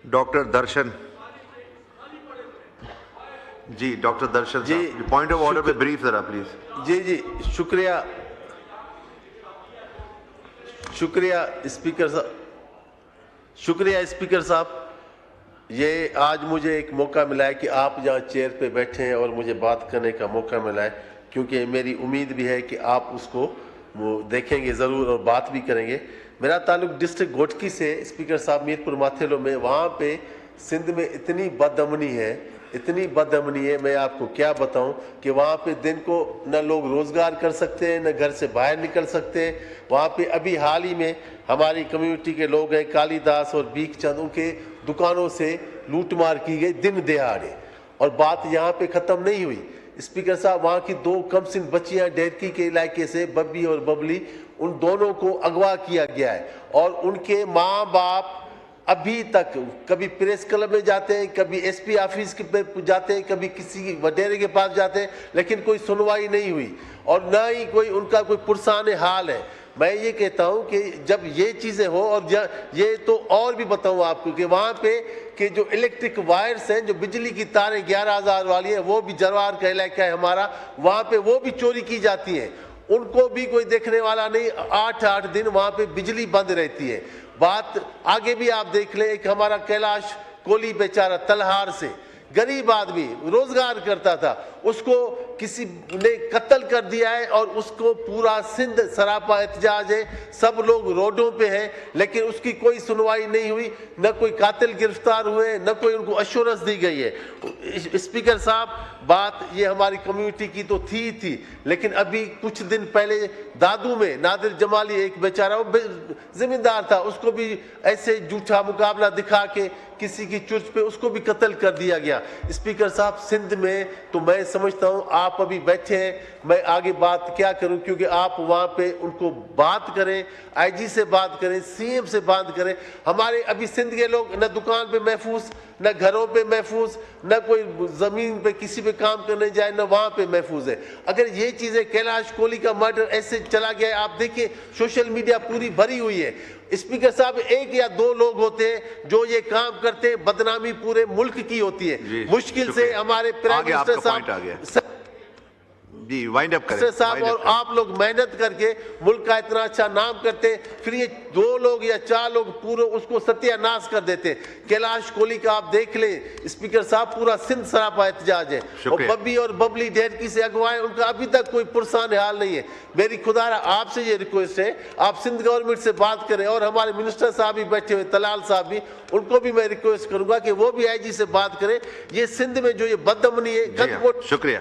Doctor Darshan ji, doctor Darshan ji, point of order پہ brief ذرا please. جی شکریہ اسپیکر صاحب. یہ آج مجھے ایک موقع ملا ہے کہ آپ جہاں چیئر پہ بیٹھے ہیں اور مجھے بات کرنے کا موقع ملا ہے، کیونکہ میری امید بھی ہے کہ آپ اس کو دیکھیں گے ضرور اور بات بھی کریں گے. میرا تعلق ڈسٹرکٹ گھوٹکی سے اسپیکر صاحب میرپور ماتھیلو میں. وہاں پہ سندھ میں اتنی بد امنی ہے میں آپ کو کیا بتاؤں کہ وہاں پہ دن کو نہ لوگ روزگار کر سکتے ہیں، نہ گھر سے باہر نکل سکتے ہیں. وہاں پہ ابھی حال ہی میں ہماری کمیونٹی کے لوگ ہیں کالی داس اور بیک چند، ان کے دکانوں سے لوٹ مار کی گئی دن دہاڑے. اور بات یہاں پہ ختم نہیں ہوئی اسپیکر صاحب. وہاں کی 2 کم سن بچیاں ڈیرکی کے علاقے سے، ببی اور ببلی، ان دونوں کو اغوا کیا گیا ہے. اور ان کے ماں باپ ابھی تک کبھی پریس کلب میں جاتے ہیں، کبھی ایس پی آفس پہ جاتے ہیں، کبھی کسی وڈیرے کے پاس جاتے ہیں، لیکن کوئی سنوائی نہیں ہوئی اور نہ ہی ان کا کوئی پرسان حال ہے. میں یہ کہتا ہوں کہ جب یہ چیزیں ہو، اور یہ تو اور بھی بتاؤں آپ کو کہ وہاں پہ کہ جو الیکٹرک وائرز ہیں، جو بجلی کی تاریں 11,000 والی ہیں، وہ بھی جروار کا علاقہ ہے ہمارا، وہاں پہ وہ بھی چوری کی جاتی ہیں. ان کو بھی کوئی دیکھنے والا نہیں. 8 دن وہاں پہ بجلی بند رہتی ہے. بات آگے بھی آپ دیکھ لیں. ایک ہمارا کیلاش کولی بیچارہ تلہار سے، غریب آدمی روزگار کرتا تھا، اس کو کسی نے قتل کر دیا ہے اور اس کو پورا سندھ سراپا احتجاج ہے. سب لوگ روڈوں پہ ہیں، لیکن اس کی کوئی سنوائی نہیں ہوئی. نہ کوئی قاتل گرفتار ہوئے، نہ کوئی ان کو ایشورنس دی گئی ہے. اسپیکر صاحب، بات یہ ہماری کمیونٹی کی تو تھی، لیکن ابھی کچھ دن پہلے دادو میں نادر جمالی ایک بیچارہ وہ زمیندار تھا، اس کو بھی ایسے جھوٹا مقابلہ دکھا کے کسی کی چرچ پہ اس کو بھی قتل کر دیا گیا. اسپیکر صاحب، سندھ میں تو میں سمجھتا ہوں آپ ابھی بیٹھے ہیں، میں آگے بات کیا کروں، کیونکہ آپ وہاں پہ ان کو بات کریں، آئی جی سے بات کریں، سی ایم سے بات کریں. ہمارے ابھی سندھ کے لوگ نہ دکان پہ محفوظ، نہ گھروں پہ محفوظ، نہ کوئی زمین پہ کسی پہ کام کرنے جائے، نہ وہاں پہ محفوظ ہے. اگر یہ چیزیں کیلاش کولی کا مرڈر ایسے چلا گیا ہے، آپ دیکھیں سوشل میڈیا پوری بھری ہوئی ہے. اسپیکر صاحب، 1 یا 2 لوگ ہوتے ہیں جو یہ کام کرتے ہیں، بدنامی پورے ملک کی ہوتی ہے. مشکل سے ہمارے پرائم منسٹر صاحب جی وائنڈ اپ کریں صاحب اور آپ لوگ محنت کر کے ملک کا اتنا اچھا نام کرتے ہیں، پھر یہ 2 لوگ یا 4 لوگ پورے اس کو ستیہ ناش کر دیتے ہیں. کیلاش کولی کا آپ دیکھ لیں اسپیکر صاحب، پورا سندھ سراپا احتجاج ہے. اور ببی اور ببلی ڈیرکی سے اغوائے، ان کا ابھی تک کوئی پرسان حال نہیں ہے. میری خدا را آپ سے یہ ریکویسٹ ہے، آپ سندھ گورنمنٹ سے بات کریں، اور ہمارے منسٹر صاحب بھی بیٹھے ہوئے تلال صاحب بھی، ان کو بھی میں ریکویسٹ کروں گا کہ وہ بھی آئی جی سے بات کریں. یہ سندھ میں جو یہ بد امنی ہے. شکریہ.